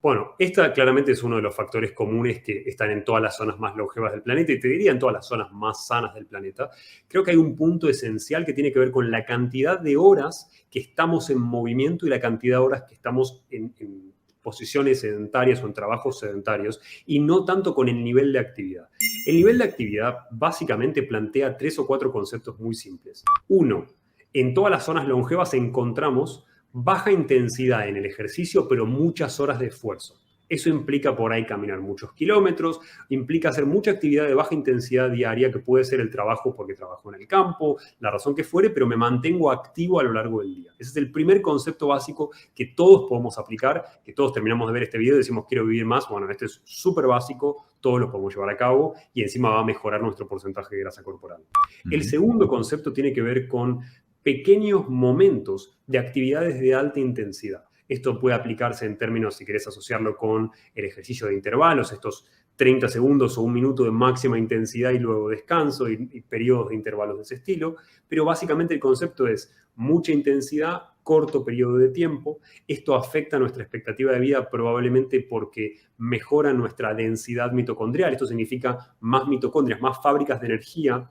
Bueno, esta claramente es uno de los factores comunes que están en todas las zonas más longevas del planeta y te diría en todas las zonas más sanas del planeta. Creo que hay un punto esencial que tiene que ver con la cantidad de horas que estamos en movimiento y la cantidad de horas que estamos en posiciones sedentarias o en trabajos sedentarios y no tanto con el nivel de actividad. El nivel de actividad básicamente plantea 3 o 4 conceptos muy simples. Uno, en todas las zonas longevas encontramos baja intensidad en el ejercicio, pero muchas horas de esfuerzo. Eso implica por ahí caminar muchos kilómetros, implica hacer mucha actividad de baja intensidad diaria, que puede ser el trabajo porque trabajo en el campo, la razón que fuere, pero me mantengo activo a lo largo del día. Ese es el primer concepto básico que todos podemos aplicar, que todos terminamos de ver este video y decimos quiero vivir más. Bueno, este es súper básico, todos lo podemos llevar a cabo y encima va a mejorar nuestro porcentaje de grasa corporal. El segundo concepto tiene que ver con pequeños momentos de actividades de alta intensidad. Esto puede aplicarse en términos, si querés asociarlo con el ejercicio de intervalos, estos 30 segundos o un minuto de máxima intensidad y luego descanso y periodos de intervalos de ese estilo. Pero básicamente el concepto es mucha intensidad, corto periodo de tiempo. Esto afecta nuestra expectativa de vida probablemente porque mejora nuestra densidad mitocondrial. Esto significa más mitocondrias, más fábricas de energía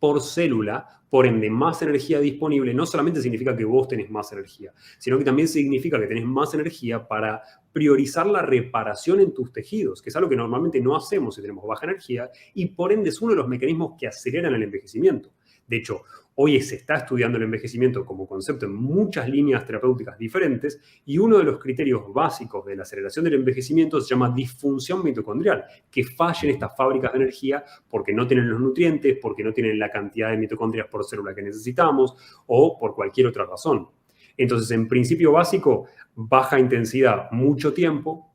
por célula, por ende más energía disponible, no solamente significa que vos tenés más energía, sino que también significa que tenés más energía para priorizar la reparación en tus tejidos, que es algo que normalmente no hacemos si tenemos baja energía, y por ende es uno de los mecanismos que aceleran el envejecimiento. De hecho, hoy se está estudiando el envejecimiento como concepto en muchas líneas terapéuticas diferentes y uno de los criterios básicos de la aceleración del envejecimiento se llama disfunción mitocondrial, que fallen estas fábricas de energía porque no tienen los nutrientes, porque no tienen la cantidad de mitocondrias por célula que necesitamos o por cualquier otra razón. Entonces, en principio básico, baja intensidad, mucho tiempo,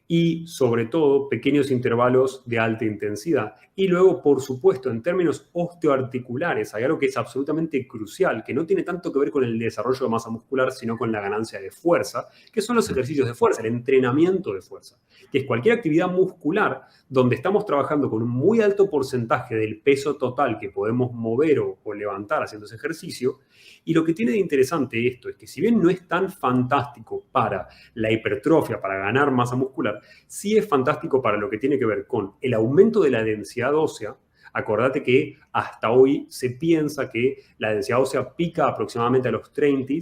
y sobre todo pequeños intervalos de alta intensidad. Y luego, por supuesto, en términos osteoarticulares, hay algo que es absolutamente crucial, que no tiene tanto que ver con el desarrollo de masa muscular, sino con la ganancia de fuerza, que son los ejercicios de fuerza, el entrenamiento de fuerza, que es cualquier actividad muscular donde estamos trabajando con un muy alto porcentaje del peso total que podemos mover o levantar haciendo ese ejercicio. Y lo que tiene de interesante esto es que si bien no es tan fantástico para la hipertrofia, para ganar masa muscular, sí es fantástico para lo que tiene que ver con el aumento de la densidad ósea. Acordate que hasta hoy se piensa que la densidad ósea pica aproximadamente a los 30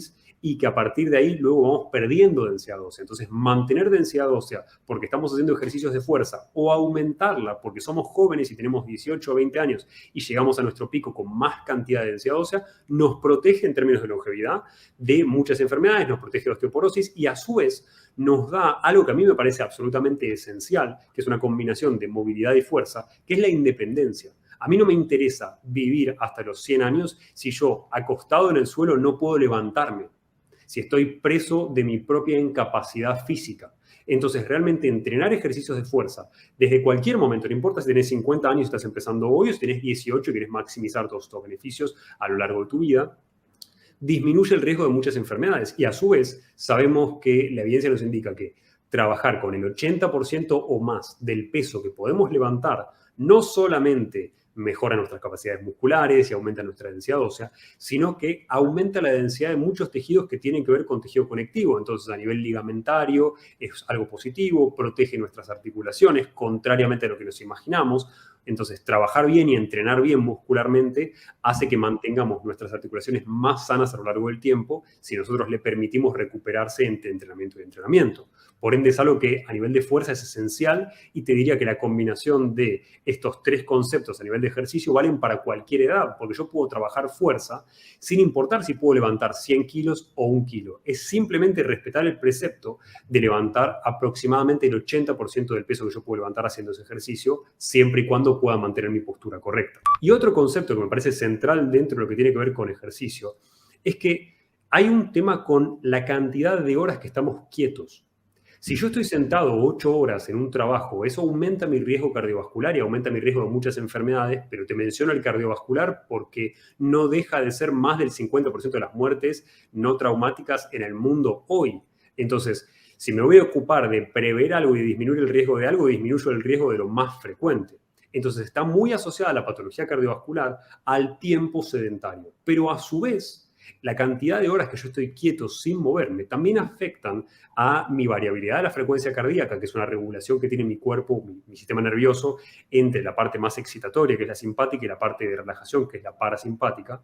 y que a partir de ahí luego vamos perdiendo densidad ósea. Entonces, mantener densidad ósea porque estamos haciendo ejercicios de fuerza o aumentarla porque somos jóvenes y tenemos 18 o 20 años y llegamos a nuestro pico con más cantidad de densidad ósea, nos protege en términos de longevidad de muchas enfermedades, nos protege de osteoporosis y a su vez nos da algo que a mí me parece absolutamente esencial, que es una combinación de movilidad y fuerza, que es la independencia. A mí no me interesa vivir hasta los 100 años si yo, acostado en el suelo, no puedo levantarme, si estoy preso de mi propia incapacidad física. Entonces, realmente entrenar ejercicios de fuerza desde cualquier momento, no importa si tenés 50 años y estás empezando hoy o si tenés 18 y querés maximizar todos estos beneficios a lo largo de tu vida, disminuye el riesgo de muchas enfermedades. Y a su vez, sabemos que la evidencia nos indica que trabajar con el 80% o más del peso que podemos levantar no solamente mejora nuestras capacidades musculares y aumenta nuestra densidad ósea, sino que aumenta la densidad de muchos tejidos que tienen que ver con tejido conectivo. Entonces, a nivel ligamentario es algo positivo, protege nuestras articulaciones, contrariamente a lo que nos imaginamos. Entonces, trabajar bien y entrenar bien muscularmente hace que mantengamos nuestras articulaciones más sanas a lo largo del tiempo si nosotros le permitimos recuperarse entre entrenamiento y entrenamiento. Por ende, es algo que a nivel de fuerza es esencial y te diría que la combinación de estos tres conceptos a nivel de ejercicio valen para cualquier edad, porque yo puedo trabajar fuerza sin importar si puedo levantar 100 kilos o 1 kilo. Es simplemente respetar el precepto de levantar aproximadamente el 80% del peso que yo puedo levantar haciendo ese ejercicio, siempre y cuando pueda mantener mi postura correcta. Y otro concepto que me parece central dentro de lo que tiene que ver con ejercicio es que hay un tema con la cantidad de horas que estamos quietos. Si yo estoy sentado 8 horas en un trabajo, eso aumenta mi riesgo cardiovascular y aumenta mi riesgo de muchas enfermedades, pero te menciono el cardiovascular porque no deja de ser más del 50% de las muertes no traumáticas en el mundo hoy. Entonces, si me voy a ocupar de prever algo y disminuir el riesgo de algo, disminuyo el riesgo de lo más frecuente. Entonces, está muy asociada la patología cardiovascular al tiempo sedentario, pero a su vez La cantidad de horas que yo estoy quieto sin moverme también afectan a mi variabilidad de la frecuencia cardíaca, que es una regulación que tiene mi cuerpo, mi sistema nervioso, entre la parte más excitatoria, que es la simpática, y la parte de relajación, que es la parasimpática.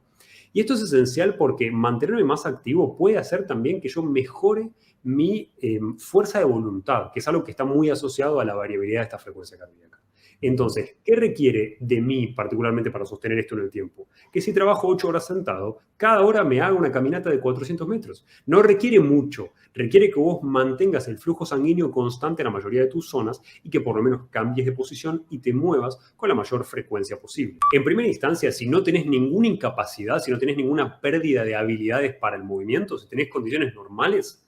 Y esto es esencial porque mantenerme más activo puede hacer también que yo mejore mi fuerza de voluntad, que es algo que está muy asociado a la variabilidad de esta frecuencia cardíaca. Entonces, ¿qué requiere de mí particularmente para sostener esto en el tiempo? Que si trabajo 8 horas sentado, cada hora me haga una caminata de 400 metros. No requiere mucho, requiere que vos mantengas el flujo sanguíneo constante en la mayoría de tus zonas y que por lo menos cambies de posición y te muevas con la mayor frecuencia posible. En primera instancia, si no tenés ninguna incapacidad, si no tenés ninguna pérdida de habilidades para el movimiento, si tenés condiciones normales,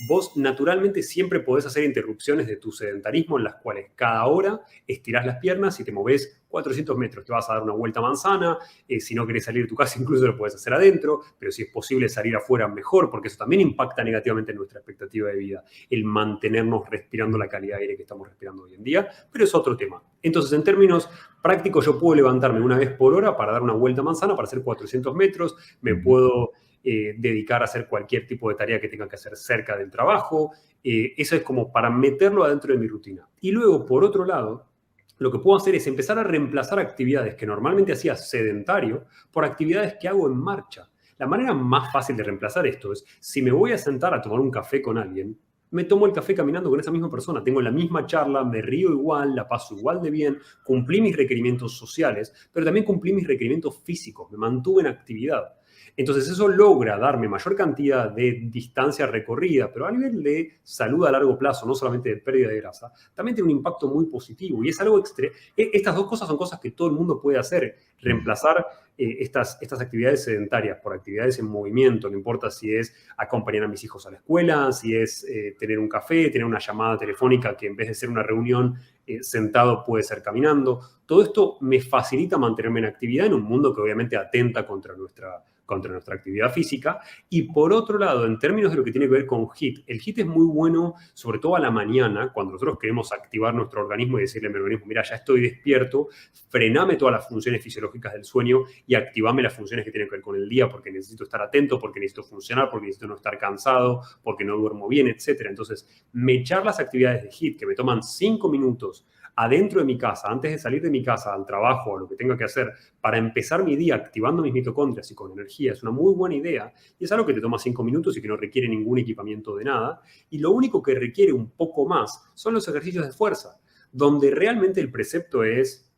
vos naturalmente siempre podés hacer interrupciones de tu sedentarismo en las cuales cada hora estirás las piernas y te movés 400 metros. Te vas a dar una vuelta a manzana, si no querés salir de tu casa incluso lo podés hacer adentro, pero si es posible salir afuera mejor, porque eso también impacta negativamente en nuestra expectativa de vida, el mantenernos respirando la calidad de aire que estamos respirando hoy en día, pero es otro tema. Entonces, en términos prácticos, yo puedo levantarme una vez por hora para dar una vuelta a manzana, para hacer 400 metros, me puedo dedicar a hacer cualquier tipo de tarea que tenga que hacer cerca del trabajo. Eso es como para meterlo adentro de mi rutina. Y luego, por otro lado, lo que puedo hacer es empezar a reemplazar actividades que normalmente hacía sedentario por actividades que hago en marcha. La manera más fácil de reemplazar esto es, si me voy a sentar a tomar un café con alguien, me tomo el café caminando con esa misma persona, tengo la misma charla, me río igual, la paso igual de bien, cumplí mis requerimientos sociales, pero también cumplí mis requerimientos físicos, me mantuve en actividad. Entonces eso logra darme mayor cantidad de distancia recorrida, pero a nivel de salud a largo plazo, no solamente de pérdida de grasa, también tiene un impacto muy positivo y es algo extra. Estas dos cosas son cosas que todo el mundo puede hacer, reemplazar estas actividades sedentarias por actividades en movimiento, no importa si es acompañar a mis hijos a la escuela, si es tener un café, tener una llamada telefónica que en vez de ser una reunión sentado puede ser caminando. Todo esto me facilita mantenerme en actividad en un mundo que obviamente atenta contra nuestra actividad física. Y por otro lado, en términos de lo que tiene que ver con HIIT, el HIIT es muy bueno, sobre todo a la mañana, cuando nosotros queremos activar nuestro organismo y decirle a mi organismo, mira, ya estoy despierto, frename todas las funciones fisiológicas del sueño y activame las funciones que tienen que ver con el día, porque necesito estar atento, porque necesito funcionar, porque necesito no estar cansado, porque no duermo bien, etc. Entonces, me echar las actividades de HIIT que me toman 5 minutos adentro de mi casa, antes de salir de mi casa al trabajo o lo que tenga que hacer, para empezar mi día activando mis mitocondrias y con energía, es una muy buena idea y es algo que te toma 5 minutos y que no requiere ningún equipamiento de nada. Y lo único que requiere un poco más son los ejercicios de fuerza, donde realmente el precepto es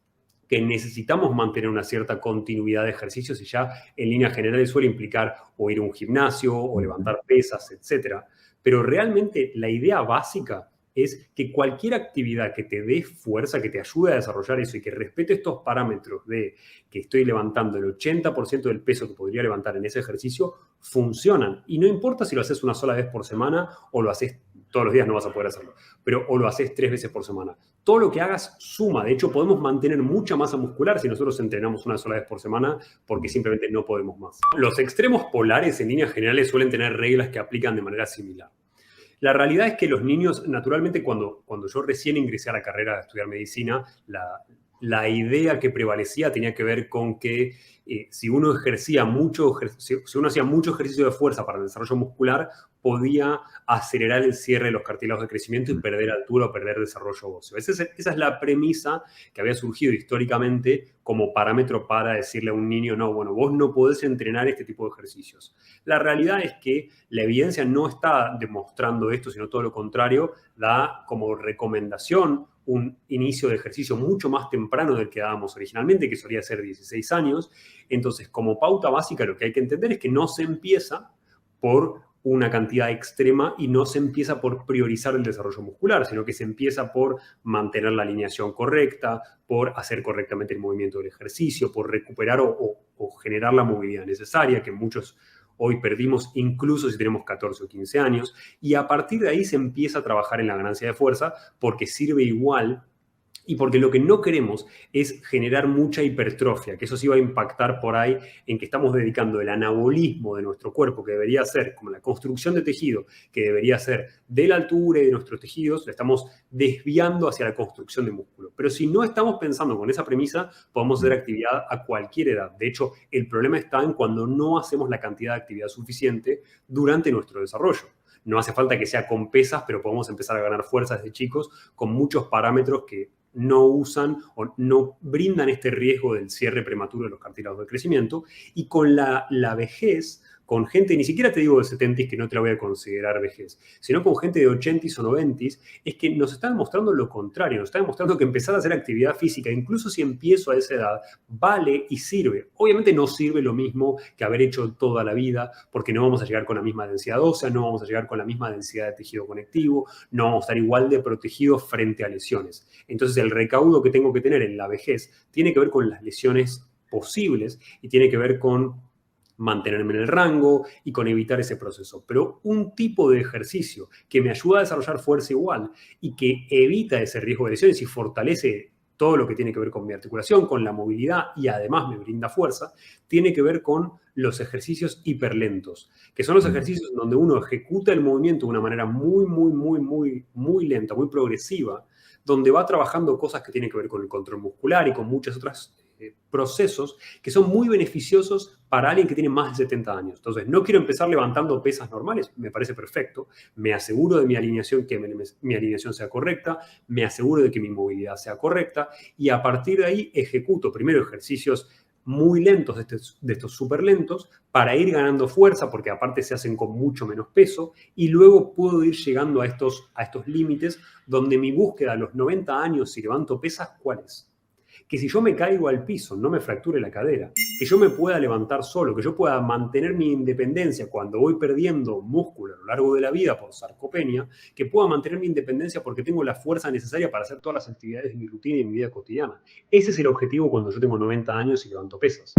que necesitamos mantener una cierta continuidad de ejercicios y ya en líneas generales suele implicar o ir a un gimnasio o levantar pesas, etc. Pero realmente la idea básica es que cualquier actividad que te dé fuerza, que te ayude a desarrollar eso y que respete estos parámetros de que estoy levantando el 80% del peso que podría levantar en ese ejercicio, funcionan. Y no importa si lo haces una sola vez por semana o lo haces todos los días, no vas a poder hacerlo, pero o lo haces 3 veces por semana. Todo lo que hagas suma. De hecho, podemos mantener mucha masa muscular si nosotros entrenamos una sola vez por semana porque simplemente no podemos más. Los extremos polares en líneas generales suelen tener reglas que aplican de manera similar. La realidad es que los niños, naturalmente, cuando yo recién ingresé a la carrera de estudiar medicina, la idea que prevalecía tenía que ver con que si uno hacía mucho ejercicio de fuerza para el desarrollo muscular, podía acelerar el cierre de los cartílagos de crecimiento y perder altura o perder desarrollo óseo. Esa es la premisa que había surgido históricamente como parámetro para decirle a un niño, no, bueno, vos no podés entrenar este tipo de ejercicios. La realidad es que la evidencia no está demostrando esto, sino todo lo contrario, da como recomendación un inicio de ejercicio mucho más temprano del que dábamos originalmente, que solía ser 16 años. Entonces, como pauta básica, lo que hay que entender es que no se empieza por una cantidad extrema y no se empieza por priorizar el desarrollo muscular, sino que se empieza por mantener la alineación correcta, por hacer correctamente el movimiento del ejercicio, por recuperar o generar la movilidad necesaria, que muchos hoy perdimos incluso si tenemos 14 o 15 años, y a partir de ahí se empieza a trabajar en la ganancia de fuerza porque sirve igual Y porque lo que no queremos es generar mucha hipertrofia, que eso sí va a impactar por ahí en que estamos dedicando el anabolismo de nuestro cuerpo, que debería ser como la construcción de tejido, que debería ser de la altura y de nuestros tejidos, lo estamos desviando hacia la construcción de músculo. Pero si no estamos pensando con esa premisa, podemos hacer actividad a cualquier edad. De hecho, el problema está en cuando no hacemos la cantidad de actividad suficiente durante nuestro desarrollo. No hace falta que sea con pesas, pero podemos empezar a ganar fuerza desde chicos con muchos parámetros que no usan o no brindan este riesgo del cierre prematuro de los cartílagos de crecimiento. Y con la vejez, con gente, ni siquiera te digo de 70 que no te la voy a considerar vejez, sino con gente de 80 o 90, es que nos está demostrando lo contrario, nos está demostrando que empezar a hacer actividad física, incluso si empiezo a esa edad, vale y sirve. Obviamente no sirve lo mismo que haber hecho toda la vida, porque no vamos a llegar con la misma densidad ósea, no vamos a llegar con la misma densidad de tejido conectivo, no vamos a estar igual de protegidos frente a lesiones. Entonces el recaudo que tengo que tener en la vejez tiene que ver con las lesiones posibles y tiene que ver con mantenerme en el rango y con evitar ese proceso. Pero un tipo de ejercicio que me ayuda a desarrollar fuerza igual y que evita ese riesgo de lesiones y fortalece todo lo que tiene que ver con mi articulación, con la movilidad y además me brinda fuerza, tiene que ver con los ejercicios hiperlentos, que son los ejercicios donde uno ejecuta el movimiento de una manera muy lenta, muy progresiva, donde va trabajando cosas que tienen que ver con el control muscular y con muchas otras procesos que son muy beneficiosos para alguien que tiene más de 70 años. Entonces, no quiero empezar levantando pesas normales, me parece perfecto. Me aseguro de mi alineación, que mi alineación sea correcta, me aseguro de que mi movilidad sea correcta y a partir de ahí ejecuto primero ejercicios muy lentos, de estos súper lentos, para ir ganando fuerza, porque aparte se hacen con mucho menos peso, y luego puedo ir llegando a estos límites donde mi búsqueda a los 90 años, si levanto pesas, ¿cuál es? Que si yo me caigo al piso, no me fracture la cadera, que yo me pueda levantar solo, que yo pueda mantener mi independencia cuando voy perdiendo músculo a lo largo de la vida por sarcopenia, que pueda mantener mi independencia porque tengo la fuerza necesaria para hacer todas las actividades de mi rutina y de mi vida cotidiana. Ese es el objetivo cuando yo tengo 90 años y levanto pesas.